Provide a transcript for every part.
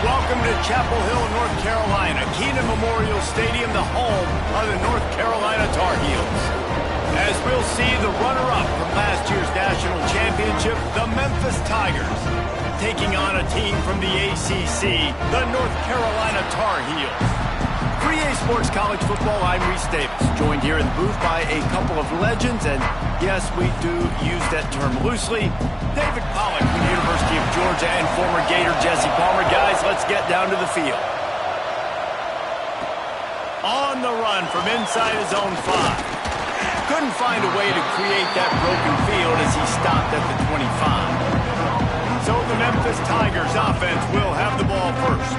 Welcome to Chapel Hill, North Carolina, Keenan Memorial Stadium, the home of the North Carolina Tar Heels. As we'll see, the runner-up from last year's national championship, the Memphis Tigers, taking on a team from the ACC, the North Carolina Tar Heels. For EA Sports College Football, I'm Reese Davis, joined here in the booth by a couple of legends, and yes, we do use that term loosely. David Pollack from the University of Georgia and former Gator Jesse Palmer. Guys, let's get down to the field. On the run from inside his own 5. Couldn't find a way to create that broken field as he stopped at the 25. So the Memphis Tigers offense will have the ball first.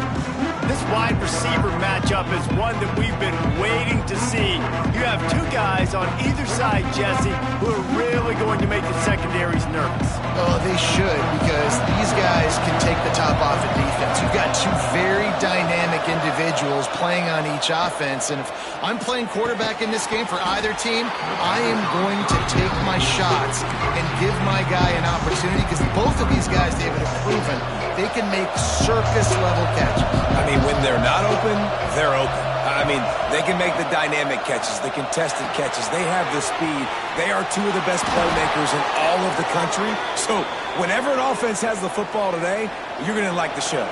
This wide receiver matchup is one that we've been waiting to see. You have two guys on either side, Jesse, who are really going to make the secondaries nervous. Oh, they should, because these guys can take the top off of defense. You've got two very dynamic individuals playing on each offense, and if I'm playing quarterback in this game for either team, I am going to take my shots and give my guy an opportunity, because both of these guys, David, have proven they can make circus-level catches. I mean, when they're not open, they're open. I mean, they can make the dynamic catches, the contested catches. They have the speed. They are two of the best playmakers in all of the country. So whenever an offense has the football today, you're going to like the show.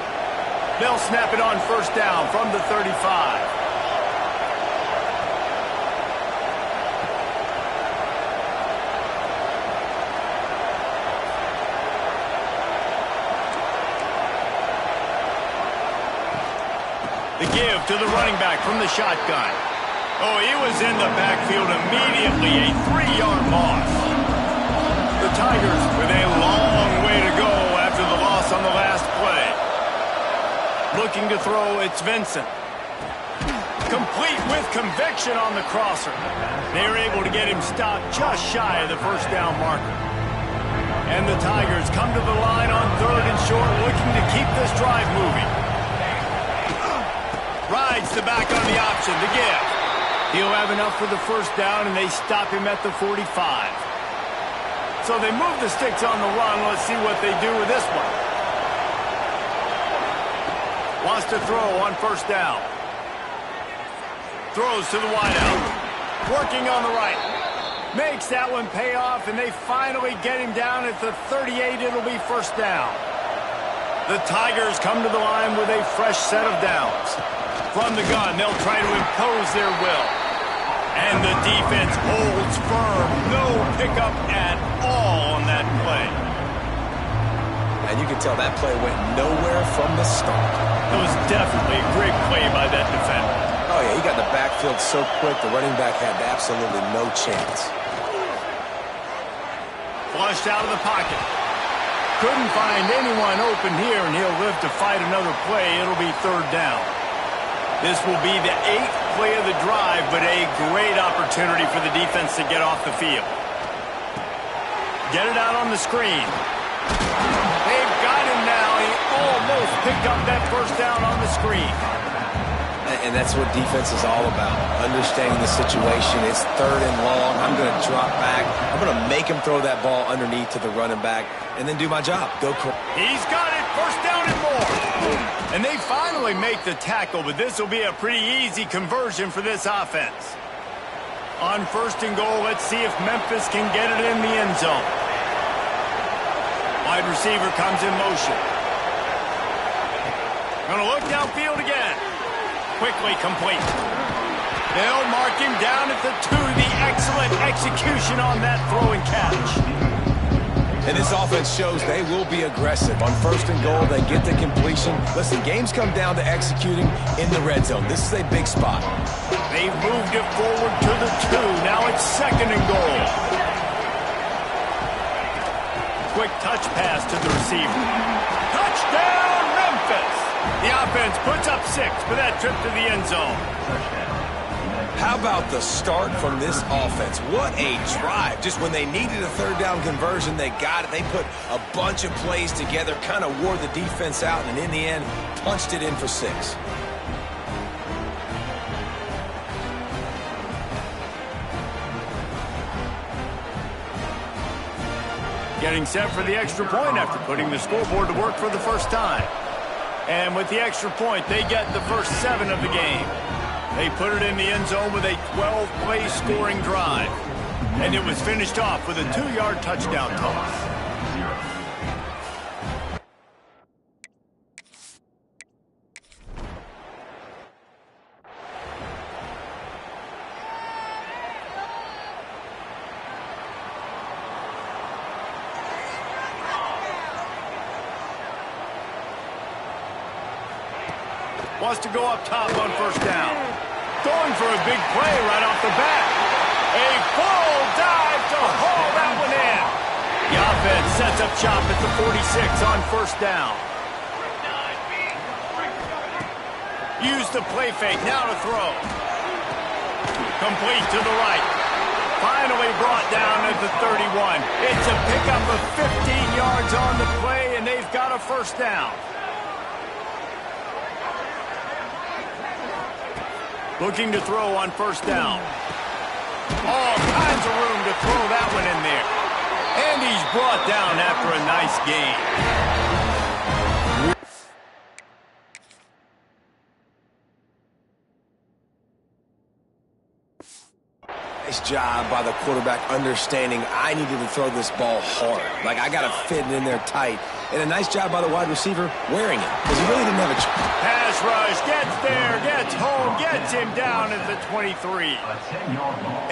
They'll snap it on first down from the 35. The give to the running back from the shotgun. Oh, he was in the backfield immediately, a 3-yard loss. The Tigers with a long way to go after the loss on the last play. Looking to throw, it's Vincent. Complete with conviction on the crosser. They are able to get him stopped just shy of the first down marker. And the Tigers come to the line on 3rd and short, looking to keep this drive moving. Rides the back on the option to give. He'll have enough for the first down, and they stop him at the 45. So they move the sticks on the run. Let's see what they do with this one. Wants to throw on first down. Throws to the wideout. Working on the right. Makes that one pay off, and they finally get him down at the 38. It'll be first down. The Tigers come to the line with a fresh set of downs. From the gun, they'll try to impose their will. And the defense holds firm. No pickup at all on that play. And you can tell that play went nowhere from the start. It was definitely a great play by that defender. Oh, yeah, he got in the backfield so quick, the running back had absolutely no chance. Flushed out of the pocket. Couldn't find anyone open here, and he'll live to fight another play. It'll be 3rd down. This will be the 8th play of the drive, but a great opportunity for the defense to get off the field. Get it out on the screen. They've got him now. He almost picked up that first down on the screen. And that's what defense is all about, understanding the situation. It's 3rd and long. I'm going to drop back. I'm going to make him throw that ball underneath to the running back and then do my job. Go. He's got it. First down and more. And they finally make the tackle, but this will be a pretty easy conversion for this offense. On 1st and goal, let's see if Memphis can get it in the end zone. Wide receiver comes in motion. Going to look downfield again. Quickly complete. They'll mark him down at the 2. The excellent execution on that throw and catch. And this offense shows they will be aggressive. On 1st and goal, they get the completion. Listen, games come down to executing in the red zone. This is a big spot. They've moved it forward to the 2. Now it's 2nd and goal. Quick touch pass to the receiver. Touchdown, Memphis! The offense puts up 6 for that trip to the end zone. How about the start from this offense? What a drive. Just when they needed a 3rd down conversion, they got it. They put a bunch of plays together, kind of wore the defense out, and in the end, punched it in for 6. Getting set for the extra point after putting the scoreboard to work for the first time. And with the extra point, they get the first 7 of the game. They put it in the end zone with a 12-play scoring drive. And it was finished off with a 2-yard touchdown toss. Wants to go up top on first down. Going for a big play right off the bat. A full dive to haul that one in. The offense sets up shop at the 46 on first down. Use the play fake, now to throw. Complete to the right. Finally brought down at the 31. It's a pickup of 15 yards on the play, and they've got a first down. Looking to throw on first down. All kinds of room to throw that one in there. And he's brought down after a nice gain. Nice job by the quarterback understanding I needed to throw this ball hard. Like, I got to fit it in there tight. And a nice job by the wide receiver wearing it, because he really didn't have a chance. Pass rush, gets there, gets home, gets him down at the 23.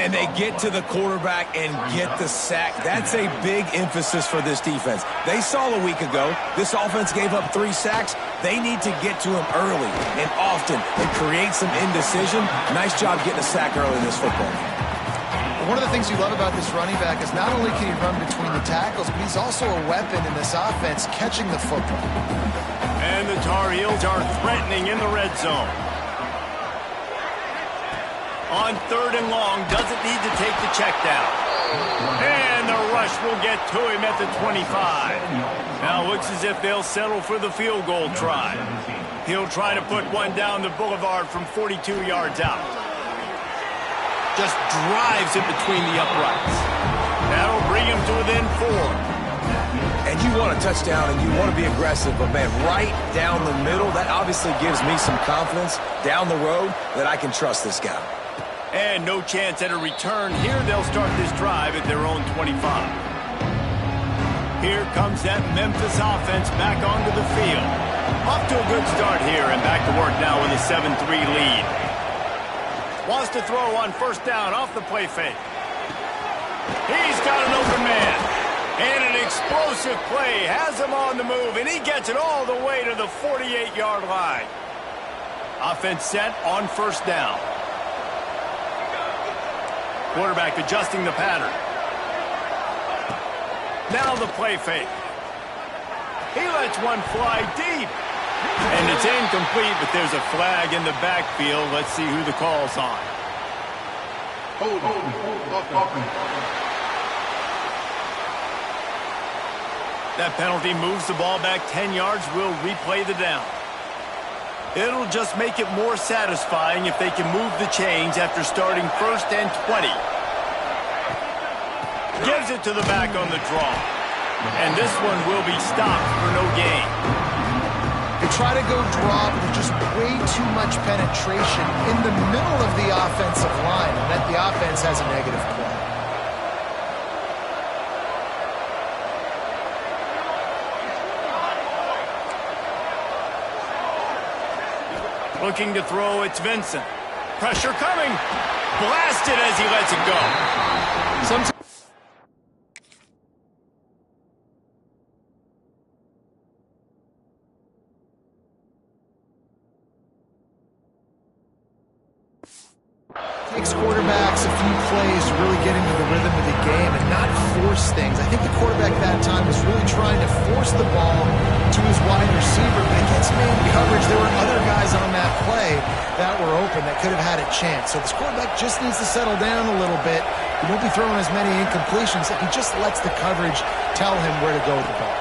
And they get to the quarterback and get the sack. That's a big emphasis for this defense. They saw a week ago, this offense gave up 3 sacks. They need to get to him early and often and create some indecision. Nice job getting a sack early in this football. One of the things you love about this running back is not only can he run between the tackles, but he's also a weapon in this offense catching the football. And the Tar Heels are threatening in the red zone. On 3rd and long, doesn't need to take the check down. And the rush will get to him at the 25. Now looks as if they'll settle for the field goal try. He'll try to put one down the boulevard from 42 yards out. Just drives it between the uprights. That'll bring him to within 4. And you want a touchdown and you want to be aggressive, but man, right down the middle, that obviously gives me some confidence down the road that I can trust this guy. And no chance at a return. Here they'll start this drive at their own 25. Here comes that Memphis offense back onto the field. Off to a good start here and back to work now with a 7-3 lead. Wants to throw on first down off the play fake. He's got an open man. And an explosive play has him on the move, and he gets it all the way to the 48-yard line. Offense set on first down. Quarterback adjusting the pattern. Now the play fake. He lets one fly deep. And it's incomplete, but there's a flag in the backfield. Let's see who the call's on. That penalty moves the ball back 10 yards. We'll replay the down. It'll just make it more satisfying if they can move the chains after starting 1st and 20. Gives it to the back on the draw. And this one will be stopped for no gain. They try to go draw, but there's just way too much penetration in the middle of the offensive line, and that the offense has a negative play. Looking to throw, it's Vincent. Pressure coming. Blasted as he lets it go. Sometimes takes quarterbacks a few plays to really get into the rhythm of the game and not force things. I think the quarterback that time was really trying to force the ball to his wide receiver, but against man coverage, there were other guys on that play that were open that could have had a chance. So this quarterback just needs to settle down a little bit. He won't be throwing as many incompletions if he just lets the coverage tell him where to go with the ball.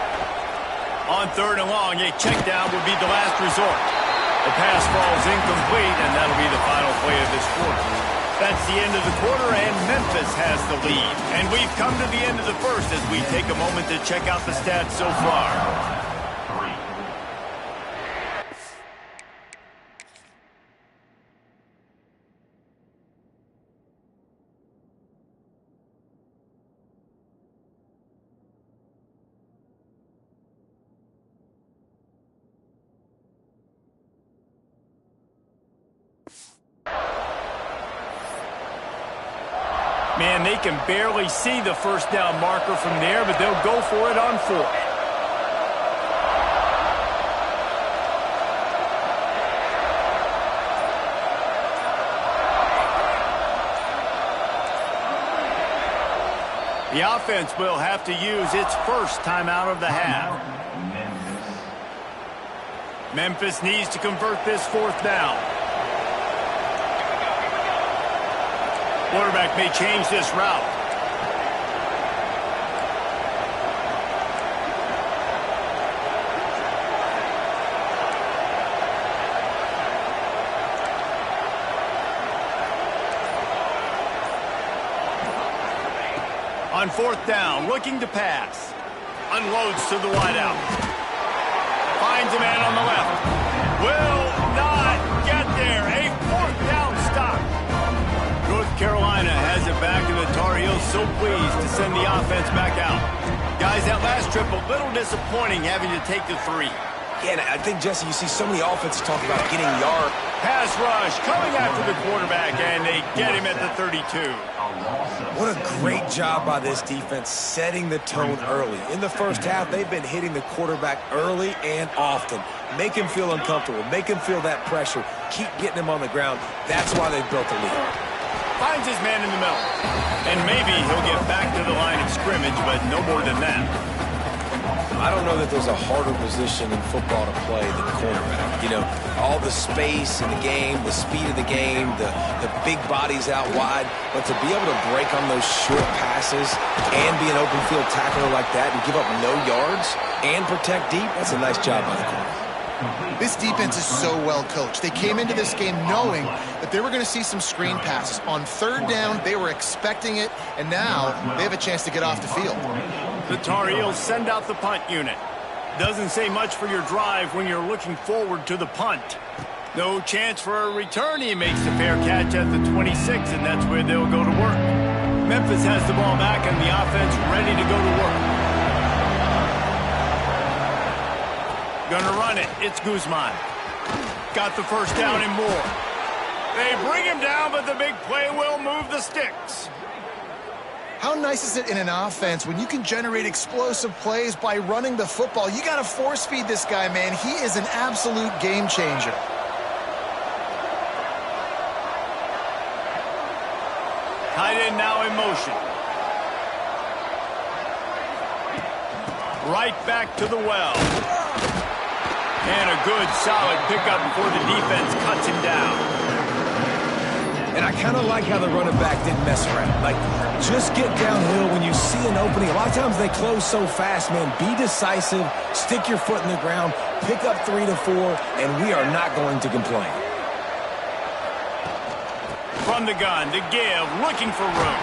on 3rd and long, a check down would be the last resort. The pass falls incomplete, and that'll be the final play of this quarter. That's the end of the quarter, and Memphis has the lead. And we've come to the end of the first as we take a moment to check out the stats so far. Man, they can barely see the first down marker from there, but they'll go for it on 4th. The offense will have to use its first timeout of the half. Memphis needs to convert this 4th down. Quarterback may change this route. On 4th down, looking to pass. Unloads to the wideout. Finds a man on the left. Will not get there. A 4th down stop. North Carolina has it back, and the Tar Heels so pleased to send the offense back out. Guys, that last trip, a little disappointing having to take the 3. Yeah, and I think, Jesse, you see so many offenses talk about getting yards. Pass rush coming after the quarterback, and they get him at the 32. What a great job by this defense setting the tone early. In the first half, they've been hitting the quarterback early and often. Make him feel uncomfortable. Make him feel that pressure. Keep getting him on the ground. That's why they've built the lead. Finds his man in the middle. And maybe he'll get back to the line of scrimmage, but no more than that. I don't know that there's a harder position in football to play than quarterback. You know, all the space in the game, the speed of the game, the big bodies out wide. But to be able to break on those short passes and be an open field tackler like that and give up no yards and protect deep, that's a nice job by the corner. This defense is so well coached. They came into this game knowing that they were going to see some screen passes. On 3rd down, they were expecting it, and now they have a chance to get off the field. The Tar Heels send out the punt unit. Doesn't say much for your drive when you're looking forward to the punt. No chance for a return. He makes the fair catch at the 26, and that's where they'll go to work. Memphis has the ball back, and the offense ready to go to work. Gonna run it. It's Guzman. Got the first down and more. They bring him down, but the big play will move the sticks. How nice is it in an offense when you can generate explosive plays by running the football? You got to force feed this guy, man. He is an absolute game changer. Tight end now in motion. Right back to the well. And a good, solid pickup before the defense cuts him down. And I kind of like how the running back didn't mess around. Like, just get downhill when you see an opening. A lot of times they close so fast, man. Be decisive, stick your foot in the ground, pick up 3 to 4, and we are not going to complain. From the gun to give, looking for room.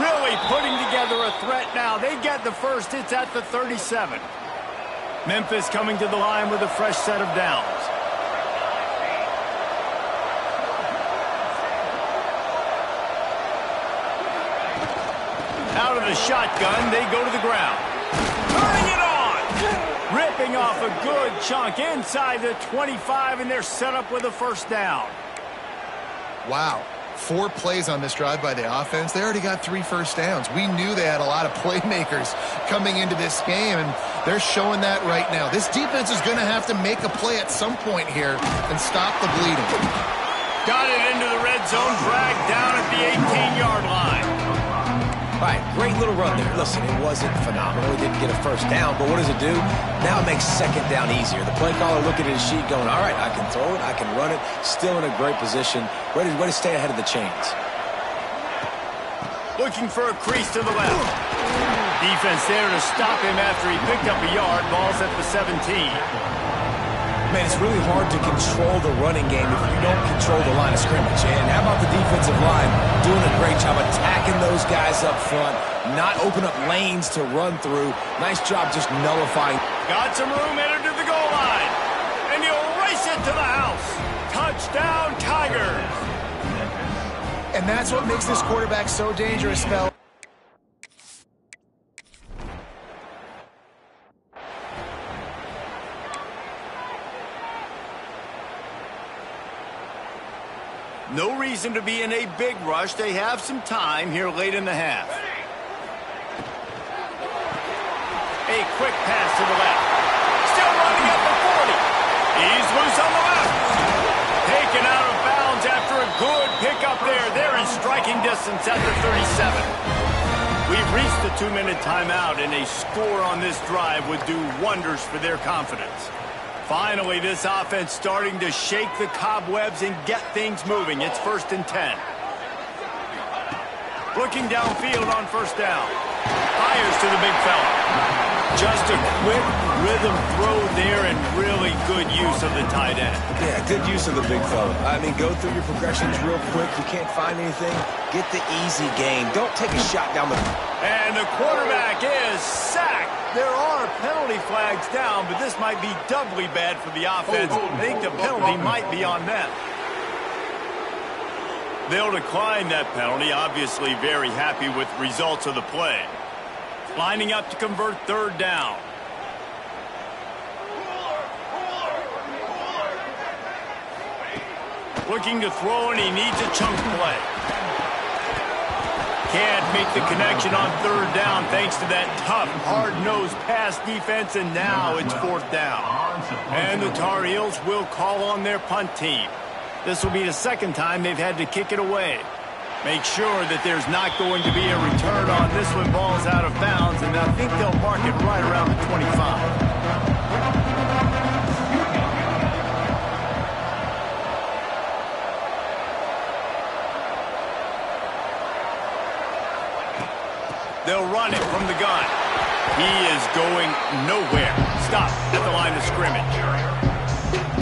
Really putting together a threat now. They get the first. It's at the 37. Memphis coming to the line with a fresh set of downs. Out of the shotgun, they go to the ground. Turning it on! Ripping off a good chunk inside the 25, and they're set up with a first down. Wow. 4 plays on this drive by the offense. They already got 3 first downs. We knew they had a lot of playmakers coming into this game, and they're showing that right now. This defense is going to have to make a play at some point here and stop the bleeding. Got it into the red zone, dragged down at the 18-yard line. All right, great little run there. Listen, it wasn't phenomenal. He didn't get a first down, but what does it do? Now it makes second down easier. The play caller looking at his sheet going, all right, I can throw it, I can run it. Still in a great position. Ready to stay ahead of the chains. Looking for a crease to the left. Defense there to stop him after he picked up a yard. Ball's at the 17. Man, it's really hard to control the running game if you don't control the line of scrimmage. And how about the defensive line doing a great job attacking those guys up front, not open up lanes to run through. Nice job just nullifying. Got some room, entered to the goal line. And he'll race it to the house. Touchdown, Tigers. And that's what makes this quarterback so dangerous, Mel. No reason to be in a big rush. They have some time here late in the half. A quick pass to the left. Still running up the 40. He's loose on the left. Taken out of bounds after a good pickup there. They're in striking distance at the 37. We've reached the 2-minute timeout, and a score on this drive would do wonders for their confidence. Finally, this offense starting to shake the cobwebs and get things moving. It's 1st and 10. Looking downfield on 1st down. Fires to the big fella. Just a quick rhythm throw there and really good use of the tight end. Yeah, good use of the big fella. I mean, go through your progressions real quick. You can't find anything, get the easy gain. Don't take a shot down the... And the quarterback is sacked. There are penalty flags down, but this might be doubly bad for the offense. I think the penalty might be on them. They'll decline that penalty, obviously very happy with the results of the play. Lining up to convert 3rd down. Looking to throw, and he needs a chunk play. Can't make the connection on 3rd down thanks to that tough, hard-nosed pass defense, and now it's 4th down. And the Tar Heels will call on their punt team. This will be the 2nd time they've had to kick it away. Make sure that there's not going to be a return on this when ball's out of bounds, and I think they'll mark it right around the 25. They'll run it from the gun. He is going nowhere. Stop at the line of scrimmage.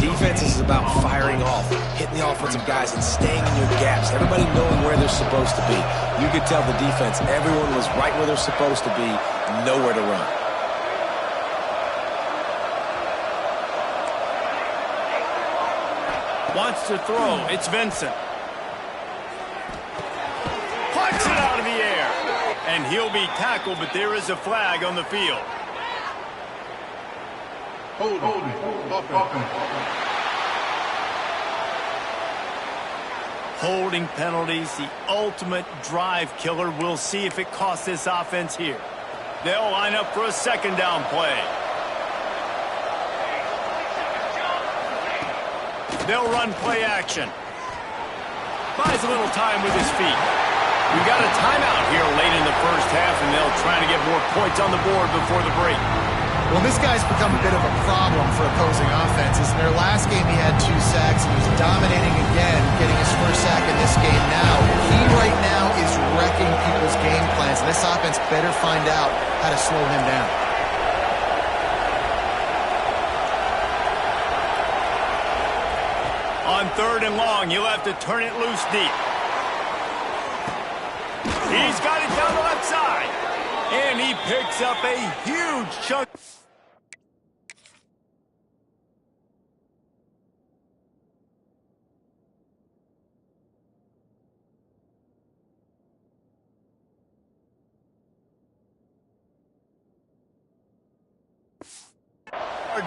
Defense is about firing off, hitting the offensive guys and staying in your gaps. Everybody knowing where they're supposed to be. You could tell the defense, everyone was right where they're supposed to be, nowhere to run. Wants to throw. It's Vincent. Punts it out of the air. And he'll be tackled, but there is a flag on the field. Holding penalties, the ultimate drive killer. We'll see if it costs this offense here. They'll line up for a 2nd down play. They'll run play action. Buys a little time with his feet. We've got a timeout here late in the 1st half, and they'll try to get more points on the board before the break. Well, this guy's become a bit of a problem for opposing offenses. In their last game, he had 2 sacks, and he's dominating again, getting his 1st sack in this game now. He right now is wrecking people's game plans, and this offense better find out how to slow him down. On 3rd and long, you'll have to turn it loose deep. He's got it down the left side. And he picks up a huge chunk.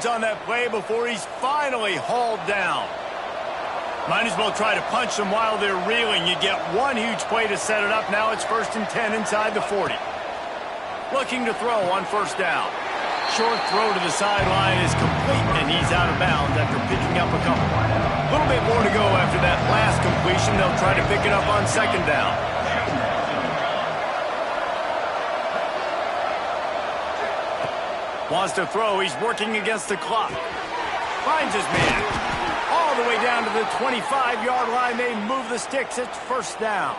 On that play before he's finally hauled down. Might as well try to punch them while they're reeling. You get one huge play to set it up. Now it's 1st and 10 inside the 40. Looking to throw on 1st down. Short throw to the sideline is complete, and he's out of bounds after picking up a couple. A little bit more to go after that last completion. They'll try to pick it up on 2nd down. Wants to throw. He's working against the clock. Finds his man. All the way down to the 25-yard line. They move the sticks. It's 1st down.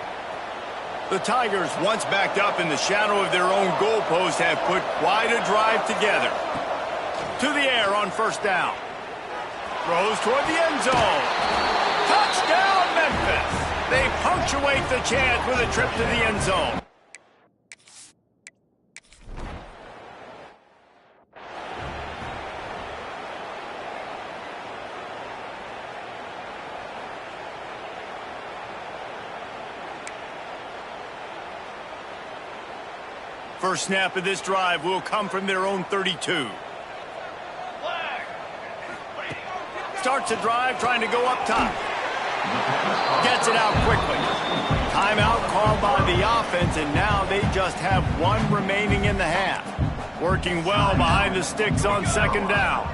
The Tigers, once backed up in the shadow of their own goalpost, have put quite a drive together. To the air on 1st down. Throws toward the end zone. Touchdown, Memphis. They punctuate the chance with a trip to the end zone. First snap of this drive will come from their own 32. Starts a drive trying to go up top. Gets it out quickly. Timeout called by the offense, and now they just have one remaining in the half. Working well behind the sticks on second down.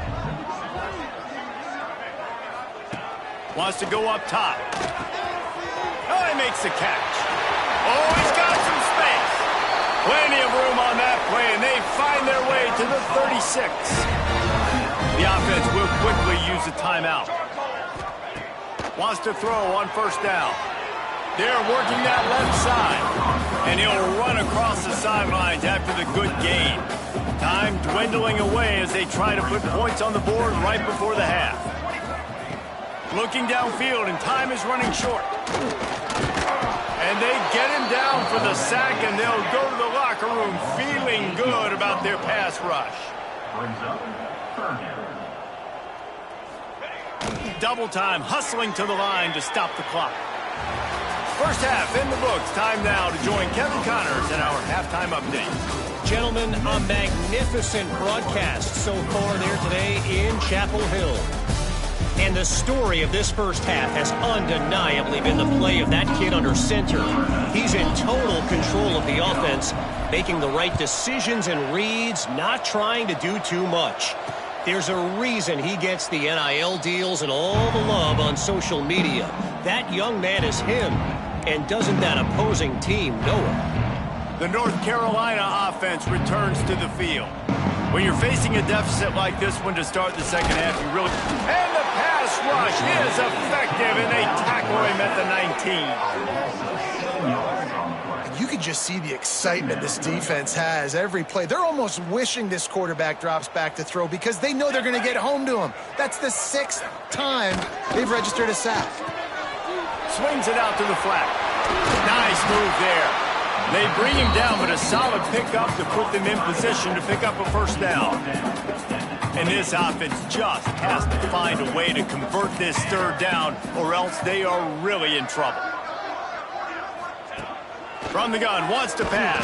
Wants to go up top. Oh, he makes the catch. Oh, he's got some space. Plenty of room on that play, and they find their way to the 36. The offense will quickly use a timeout. Wants to throw on first down. They're working that left side, and he'll run across the sidelines after the good gain. Time dwindling away as they try to put points on the board right before the half. Looking downfield, and time is running short. And they get him down for the sack, and they'll go to the locker room feeling good about their pass rush. Double time, hustling to the line to stop the clock. First half in the books. Time now to join Kevin Connors in our halftime update. Gentlemen, a magnificent broadcast so far there today in Chapel Hill. And the story of this first half has undeniably been the play of that kid under center. He's in total control of the offense, making the right decisions and reads, not trying to do too much. There's a reason he gets the NIL deals and all the love on social media. That young man is him, and doesn't that opposing team know it? The North Carolina offense returns to the field. When you're facing a deficit like this one to start the second half, you really... And the pass rush is effective, and they tackle him at the 19. You can just see the excitement this defense has every play. They're almost wishing this quarterback drops back to throw because they know they're going to get home to him. That's the 6th time they've registered a sack. Swings it out to the flat. Nice move there. They bring him down, but a solid pickup to put them in position to pick up a first down. And this offense just has to find a way to convert this third down, or else they are really in trouble. From the gun, wants to pass.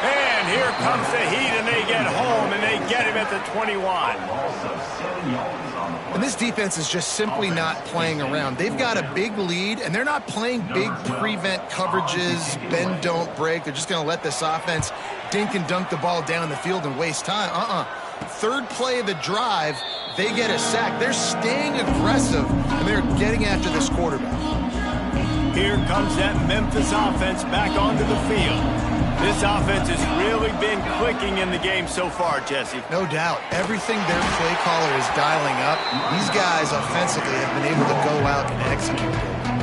And here comes the heat, and they get home, and they get him at the 21. And this defense is just simply not playing around. They've got a big lead, and they're not playing big prevent coverages, bend, don't break. They're just going to let this offense dink and dunk the ball down the field and waste time. Third play of the drive, they get a sack. They're staying aggressive, and they're getting after this quarterback. Here comes that Memphis offense back onto the field. This offense has really been clicking in the game so far, Jesse. No doubt. Everything their play caller is dialing up, these guys offensively have been able to go out and execute.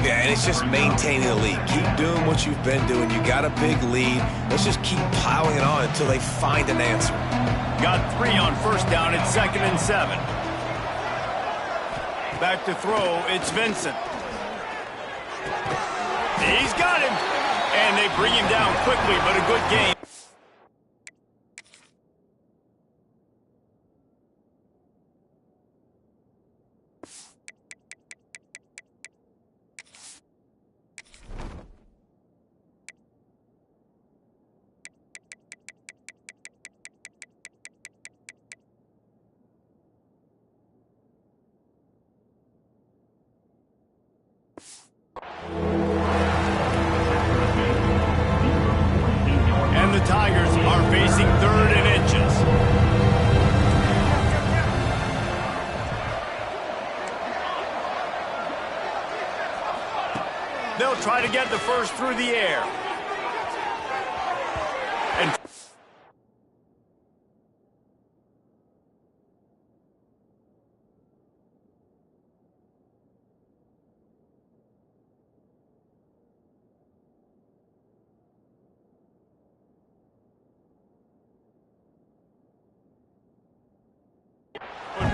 Yeah, and it's just maintaining the lead. Keep doing what you've been doing. You got a big lead. Let's just keep piling it on until they find an answer. Got 3 on first down. It's 2nd and 7. Back to throw. It's Vincent. He's got him. And they bring him down quickly, but a good game. The Tigers are facing 3rd and inches. They'll try to get the first through the air. And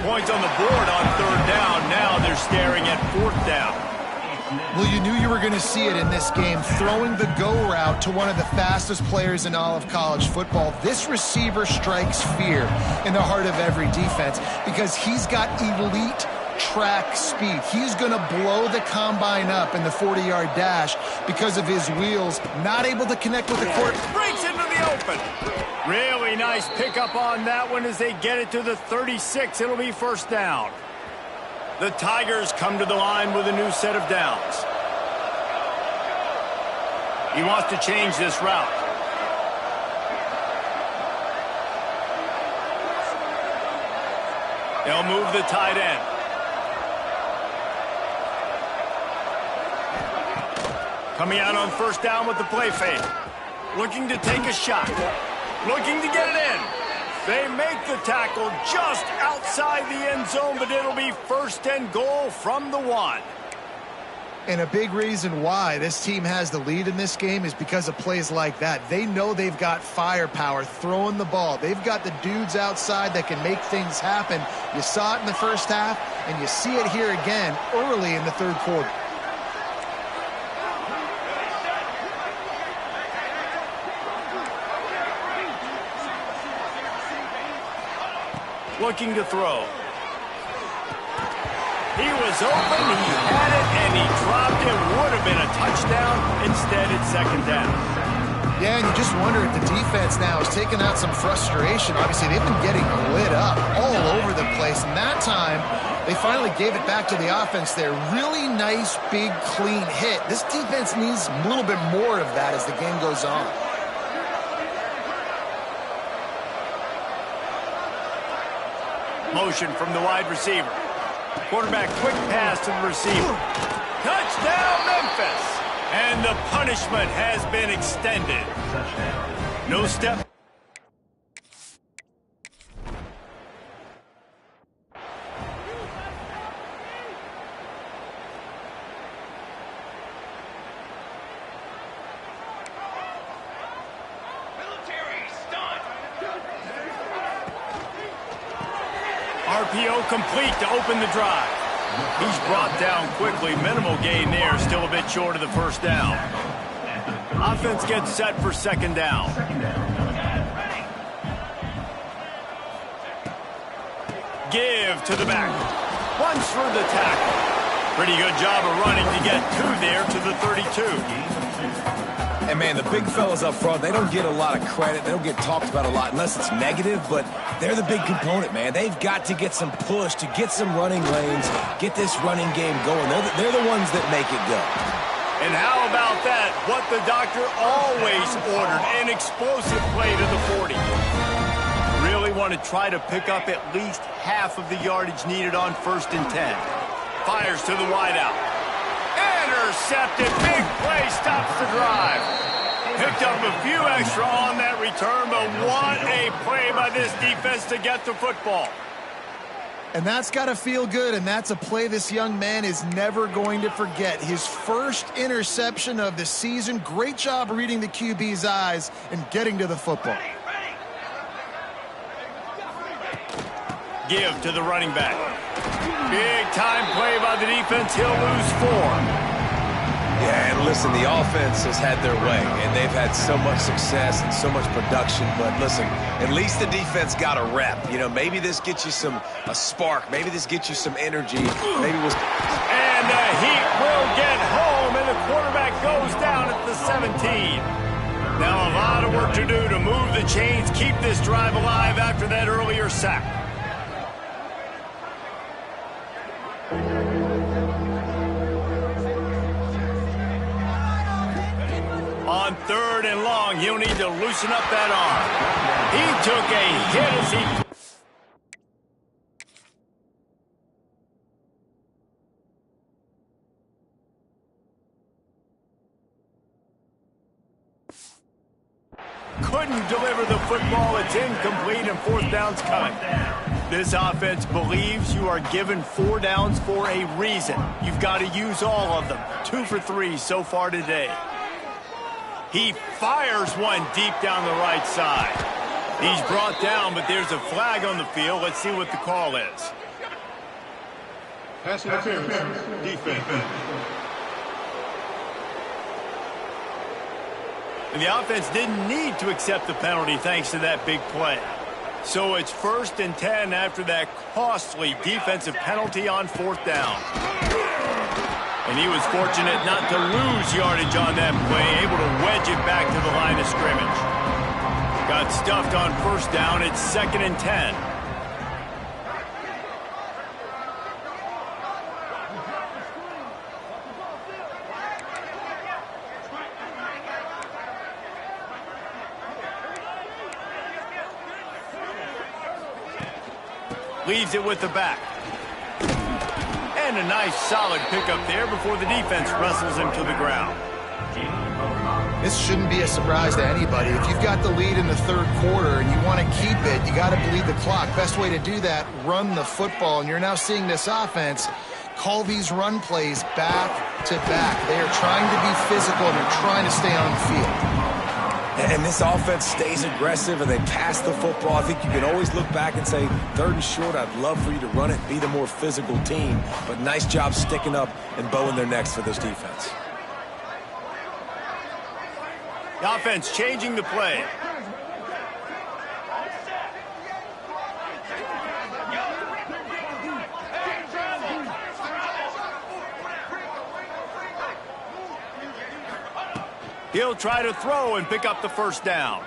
points on the board on 3rd down. Now they're staring at 4th down. Well, you knew you were going to see it in this game, throwing the go route to one of the fastest players in all of college football. This receiver strikes fear in the heart of every defense because he's got elite track speed. He's going to blow the combine up in the 40-yard dash because of his wheels, not able to connect with the court. Breaks into the open. Really nice pickup on that one as they get it to the 36. It'll be first down. The Tigers come to the line with a new set of downs. He wants to change this route. They'll move the tight end. Coming out on first down with the play fake. Looking to take a shot. Looking to get it in. They make the tackle just outside the end zone, but it'll be first and goal from the 1. And a big reason why this team has the lead in this game is because of plays like that. They know they've got firepower throwing the ball. They've got the dudes outside that can make things happen. You saw it in the first half, and you see it here again early in the third quarter. Looking to throw. He was open, he had it, and he dropped it. Would have been a touchdown. Instead, it's second down. Yeah, and you just wonder if the defense now has taken out some frustration. Obviously, they've been getting lit up all over the place. And that time, they finally gave it back to the offense there. Really nice, big, clean hit. This defense needs a little bit more of that as the game goes on. Motion from the wide receiver. Quarterback quick pass to the receiver. Touchdown, Memphis! And the punishment has been extended. No step. RPO complete to open the drive. He's brought down quickly. Minimal gain there. Still a bit short of the first down. Offense gets set for second down. Give to the back. Runs for the tackle. Pretty good job of running to get 2 there to the 32. And, man, the big fellas up front, they don't get a lot of credit. They don't get talked about a lot unless it's negative, but they're the big component, man. They've got to get some push, to get some running lanes, get this running game going. They're the ones that make it go. And how about that? What the doctor always ordered, an explosive play to the 40. Really want to try to pick up at least half of the yardage needed on first and 10. Fires to the wideout. Intercepted. Big play stops the drive. Picked up a few extra on that return, but what a play by this defense to get the football. And that's got to feel good, and that's a play this young man is never going to forget. His first interception of the season. Great job reading the QB's eyes and getting to the football. Give to the running back. Big time play by the defense. He'll lose 4. Yeah, and listen, the offense has had their way, and they've had so much success and so much production. But listen, at least the defense got a rep. You know, maybe this gets you a spark. Maybe this gets you some energy. Maybe it was. And the Heat will get home, and the quarterback goes down at the 17. Now a lot of work to do to move the chains, keep this drive alive after that earlier sack. On 3rd and long, he'll need to loosen up that arm. He took a hit as he... couldn't deliver the football. It's incomplete, and 4th down's coming. This offense believes you are given 4 downs for a reason. You've got to use all of them. 2 for 3 so far today. He fires one deep down the right side. He's brought down, but there's a flag on the field. Let's see what the call is. Pass interference. Defense. And the offense didn't need to accept the penalty thanks to that big play. So it's 1st and 10 after that costly defensive penalty on 4th down. And he was fortunate not to lose yardage on that play, able to wedge it back to the line of scrimmage. Got stuffed on 1st down. It's 2nd and 10. Leaves it with the back. And a nice solid pickup there before the defense wrestles him to the ground. This shouldn't be a surprise to anybody. If you've got the lead in the third quarter and you want to keep it, you got to bleed the clock. Best way to do that, run the football. And you're now seeing this offense call these run plays back to back. They are trying to be physical and they're trying to stay on the field. And this offense stays aggressive and they pass the football. I think you can always look back and say, 3rd and short, I'd love for you to run it, be the more physical team. But nice job sticking up and bowing their necks for this defense. The offense changing the play. He'll try to throw and pick up the first down.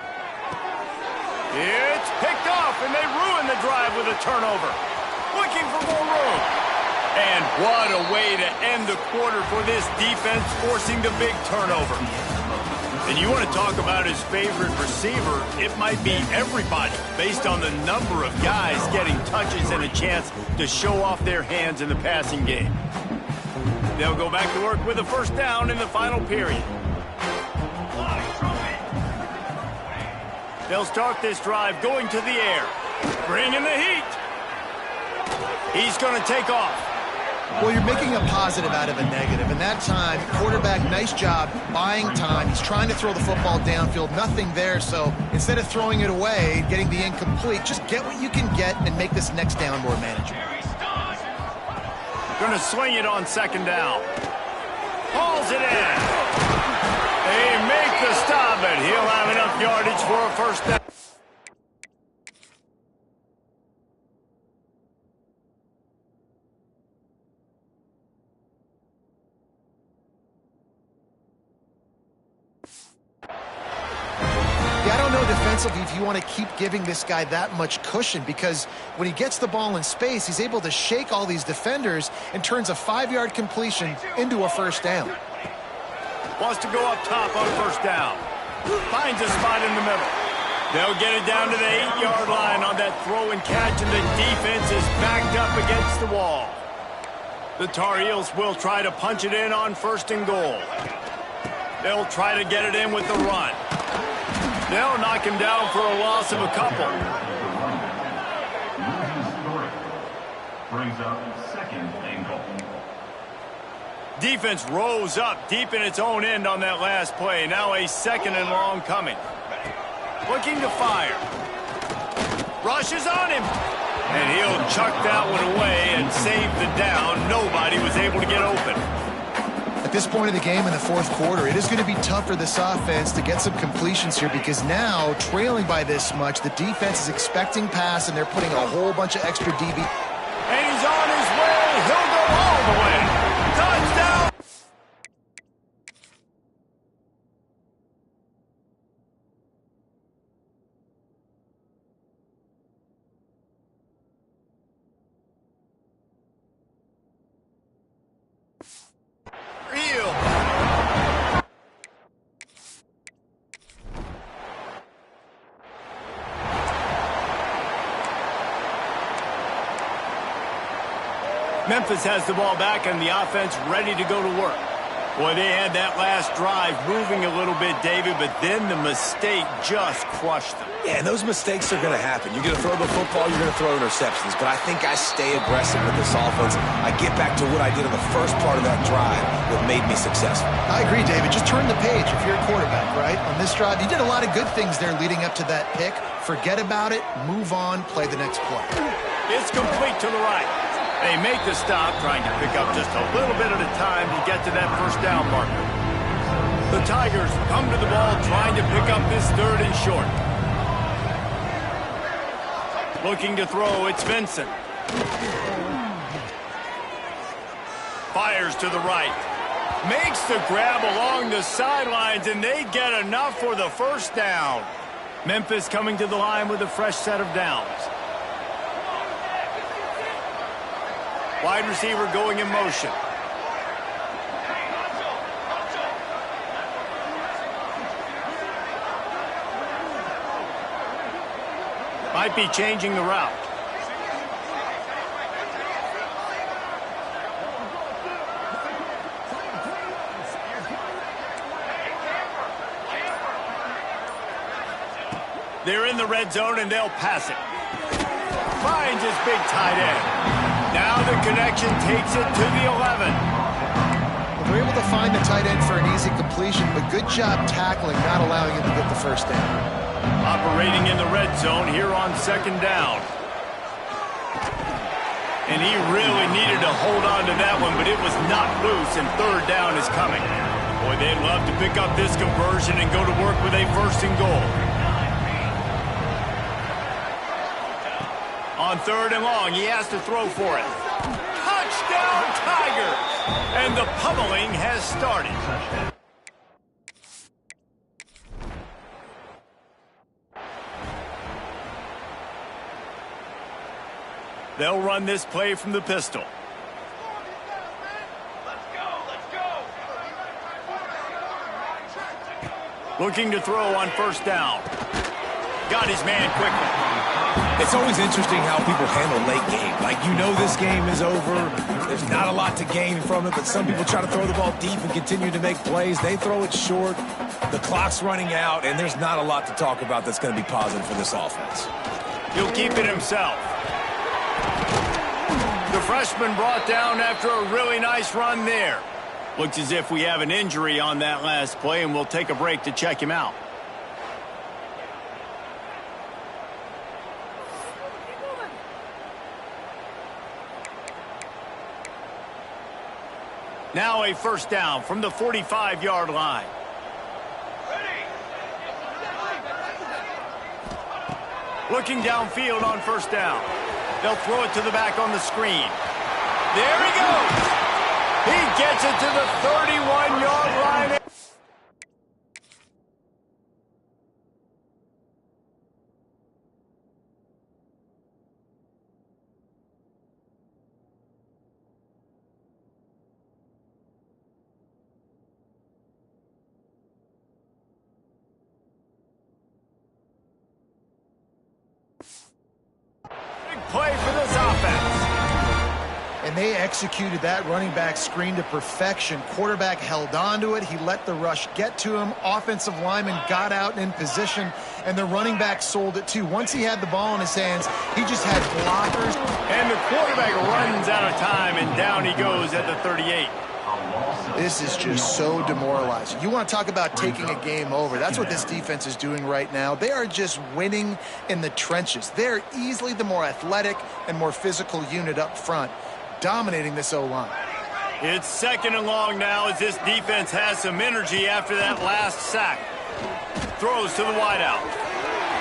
It's picked off, and they ruin the drive with a turnover. Looking for more room. And what a way to end the quarter for this defense, forcing the big turnover. And you want to talk about his favorite receiver, it might be everybody, based on the number of guys getting touches and a chance to show off their hands in the passing game. They'll go back to work with a first down in the final period. They'll start this drive going to the air. Bring in the heat. He's going to take off. Well, you're making a positive out of a negative. And that time, quarterback, nice job buying time. He's trying to throw the football downfield. Nothing there. So instead of throwing it away, getting the incomplete, just get what you can get and make this next down more manageable. Going to swing it on 2nd down. Hauls it in. They make the stop, and he'll have enough yardage for a first down. I don't know defensively if you want to keep giving this guy that much cushion, because when he gets the ball in space, he's able to shake all these defenders and turns a 5-yard completion into a first down. Wants to go up top on first down. Finds a spot in the middle. They'll get it down to the 8-yard line on that throw and catch, and the defense is backed up against the wall. The Tar Heels will try to punch it in on 1st and goal. They'll try to get it in with the run. They'll knock him down for a loss of a couple. Brings up 2nd and goal. Defense rose up deep in its own end on that last play. Now a 2nd and long coming. Looking to fire. Rushes on him. And he'll chuck that one away and save the down. Nobody was able to get open. At this point of the game in the 4th quarter, it is going to be tough for this offense to get some completions here, because now, trailing by this much, the defense is expecting pass, and they're putting a whole bunch of extra DB. And he's on his way. He'll go all the way. Touchdown! Memphis has the ball back and the offense ready to go to work. Boy, they had that last drive moving a little bit, David, but then the mistake just crushed them. Yeah, and those mistakes are going to happen. You're going to throw the football, you're going to throw interceptions. But I think I stay aggressive with this offense. I get back to what I did in the first part of that drive that made me successful. I agree, David. Just turn the page if you're a quarterback, right? On this drive, you did a lot of good things there leading up to that pick. Forget about it, move on, play the next play. It's complete to the right. They make the stop, trying to pick up just a little bit at a time to get to that first down marker. The Tigers come to the ball trying to pick up this 3rd and short. Looking to throw, it's Vincent. Fires to the right. Makes the grab along the sidelines, and they get enough for the first down. Memphis coming to the line with a fresh set of downs. Wide receiver going in motion. Might be changing the route. They're in the red zone, and they'll pass it. Finds his big tight end. Now the connection takes it to the 11. Well, they're able to find the tight end for an easy completion, but good job tackling, not allowing him to get the first down. Operating in the red zone here on second down. And he really needed to hold on to that one, but it was knocked loose, and third down is coming. Boy, they'd love to pick up this conversion and go to work with a first and goal. On third and long, he has to throw for it. Touchdown, Tigers! And the pummeling has started. They'll run this play from the pistol. Looking to throw on first down. Got his man quickly. It's always interesting how people handle late game. Like, you know this game is over. There's not a lot to gain from it, but some people try to throw the ball deep and continue to make plays. They throw it short. The clock's running out, and there's not a lot to talk about that's going to be positive for this offense. He'll keep it himself. The freshman brought down after a really nice run there. Looks as if we have an injury on that last play, and we'll take a break to check him out. Now a first down from the 45-yard line. Looking downfield on first down. They'll throw it to the back on the screen. There he goes. He gets it to the 31-yard line. Big play for this offense. And they executed that running back screen to perfection. Quarterback held on to it. He let the rush get to him. Offensive lineman got out in position, and the running back sold it too. Once he had the ball in his hands, he just had blockers. And the quarterback runs out of time, and down he goes at the 38. This is just so demoralizing. You want to talk about taking a game over. That's what this defense is doing right now. They are just winning in the trenches. They're easily the more athletic and more physical unit up front, dominating this O-line. It's second and long now as this defense has some energy after that last sack. Throws to the wideout.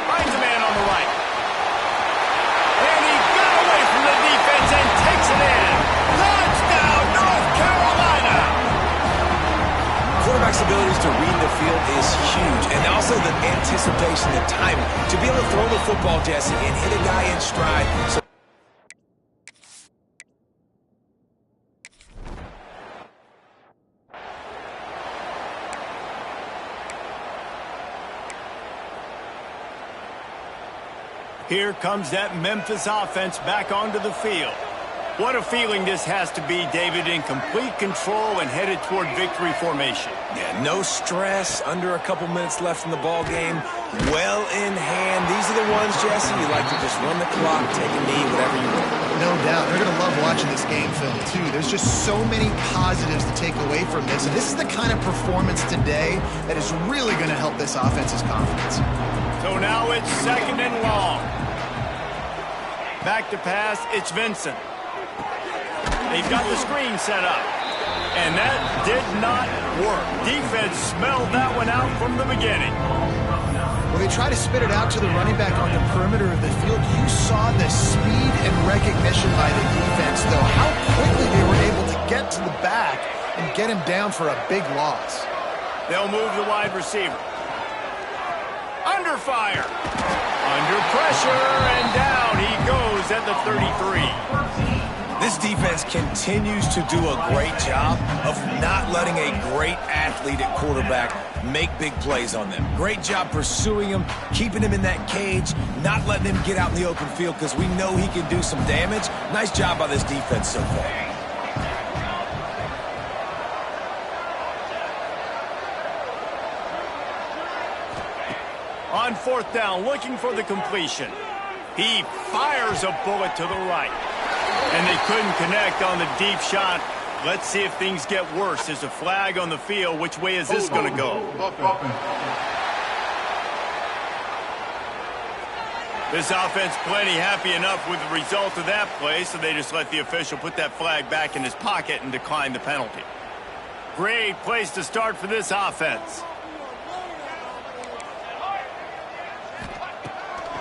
Finds a man on the right. And he got away from the defense and takes it in. Touchdown, North Carolina! Quarterback's abilities to read the field is huge, and also the anticipation, the timing. To be able to throw the football, Jesse, and hit a guy in stride. So here comes that Memphis offense back onto the field. What a feeling this has to be, David, in complete control and headed toward victory formation. yeah, no stress, under a couple minutes left in the ball game, well in hand. These are the ones, Jesse, you like to just run the clock, take a knee, whatever you want. No doubt. They're going to love watching this game film, too. There's just so many positives to take away from this, and this is the kind of performance today that is really going to help this offense's confidence. So now it's second and long. Back to pass, it's Vincent. They've got the screen set up. And that did not work. Defense smelled that one out from the beginning. When they try to spit it out to the running back on the perimeter of the field, you saw the speed and recognition by the defense, though. How quickly they were able to get to the back and get him down for a big loss. They'll move the wide receiver. Under fire. Under pressure, and down he goes at the 33. This defense continues to do a great job of not letting a great athlete at quarterback make big plays on them. Great job pursuing him, keeping him in that cage, not letting him get out in the open field because we know he can do some damage. Nice job by this defense so far. On 4th down, looking for the completion. He fires a bullet to the right. And they couldn't connect on the deep shot. Let's see if things get worse. There's a flag on the field. Which way is this going to go? This offense plenty happy enough with the result of that play, so they just let the official put that flag back in his pocket and decline the penalty. Great place to start for this offense.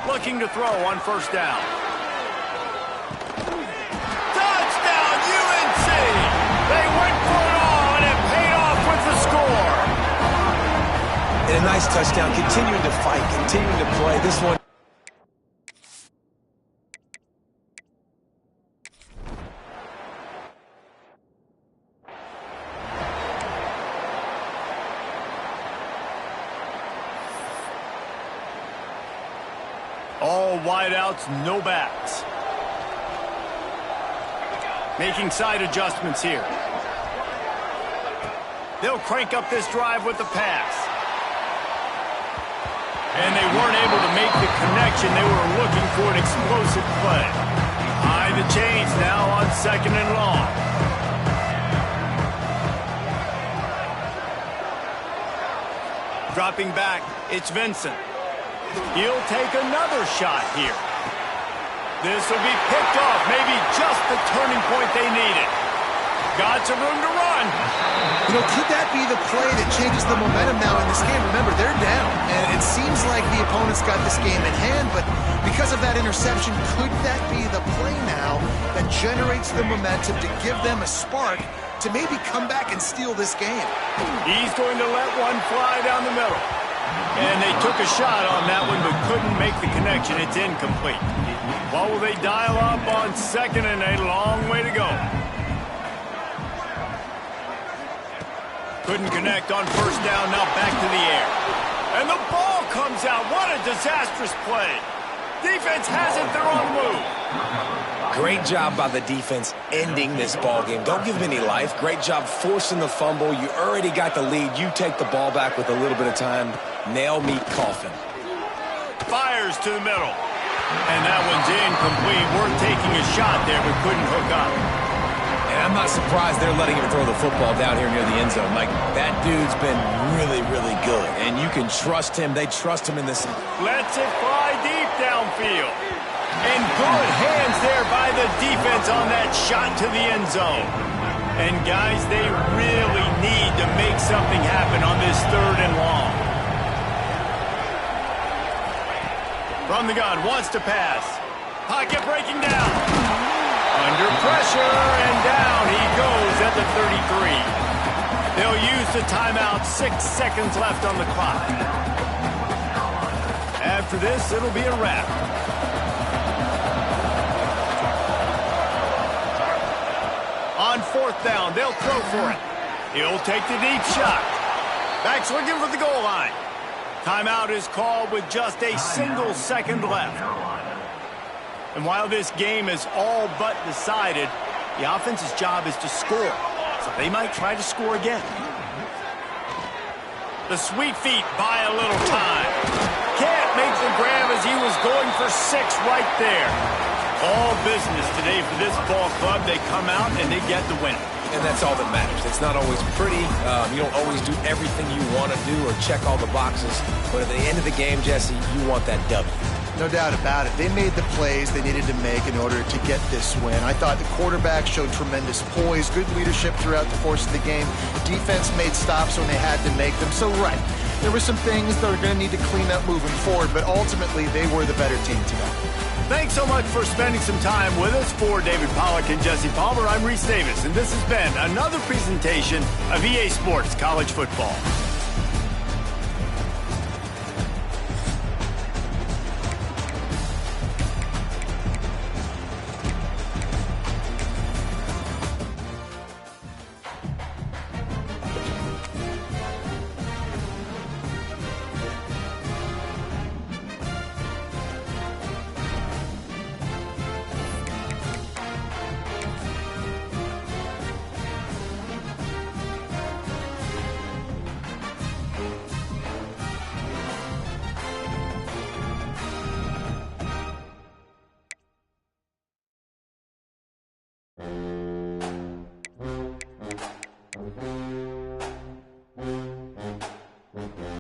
Looking to throw on 1st down. Touchdown, UNC! They went for it all, and it paid off with the score. And a nice touchdown, continuing to fight, continuing to play. This one. All wideouts, no backs. Making side adjustments here. They'll crank up this drive with the pass. And they weren't able to make the connection. They were looking for an explosive play. High the chains now on 2nd and long. Dropping back, it's Vincent. He'll take another shot here. This will be picked off, maybe just the turning point they needed. Got some room to run. You know, could that be the play that changes the momentum now in this game? Remember, they're down, and it seems like the opponent's got this game in hand, but because of that interception, could that be the play now that generates the momentum to give them a spark to maybe come back and steal this game? He's going to let one fly down the middle. And they took a shot on that one, but couldn't make the connection. It's incomplete. What will they dial up on 2nd and a long way to go? Couldn't connect on 1st down, now back to the air. And the ball comes out. What a disastrous play. Defense has it their own move. Great job by the defense ending this ball game. Don't give them any life. Great job forcing the fumble. You already got the lead. You take the ball back with a little bit of time. Nail meet coffin. Fires to the middle. And that one's incomplete. Worth taking a shot there, but couldn't hook up. And I'm not surprised they're letting him throw the football down here near the end zone. Like, that dude's been really, really good. And you can trust him. They trust him in this. Lets it fly deep downfield. And good hands there by the defense on that shot to the end zone. And guys, they really need to make something happen on this 3rd and long. From the gun, wants to pass. Pocket breaking down. Under pressure, and down he goes at the 33. They'll use the timeout. 6 seconds left on the clock. After this, it'll be a wrap. On 4th down, they'll throw for it. He'll take the deep shot. Back's looking for the goal line. Timeout is called with just a single second left. And while this game is all but decided, the offense's job is to score. So they might try to score again. The sweet feet buy a little time. Can't make the grab as he was going for 6 right there. All business today for this ball club. They come out and they get the win. And that's all that matters. It's not always pretty. You don't always do everything you want to do or check all the boxes. But at the end of the game, Jesse, you want that W. No doubt about it. They made the plays they needed to make in order to get this win. I thought the quarterback showed tremendous poise, good leadership throughout the course of the game. Defense made stops when they had to make them. So, right, there were some things that are going to need to clean up moving forward, but ultimately they were the better team today. Thanks so much for spending some time with us. For David Pollack and Jesse Palmer, I'm Reese Davis, and this has been another presentation of EA Sports College Football.